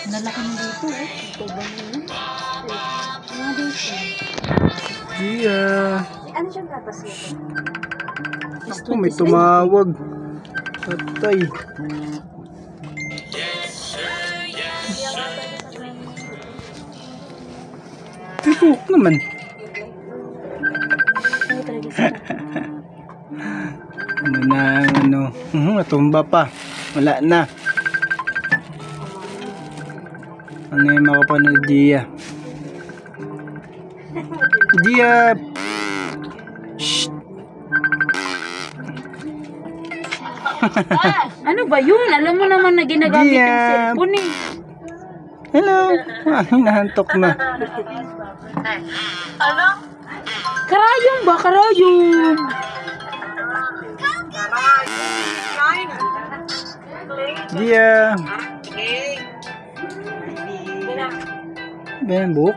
Nalaki mo dito eh. Ito ba yun? Mga dito. Gia. Ano siyang gatas nito? Ako, may tumawag. Patay. Tibuk naman. Ano na, ano. Natumba pa. Wala na. Ano yung makapanood, Gia? Gia! Shh! Ano ba yun? Alam mo naman na ginagamit yung Gia! cellphone eh. Hello! Nahantok na. Ano? Karayong ba? Karayong! Gia! Okay. Bembok?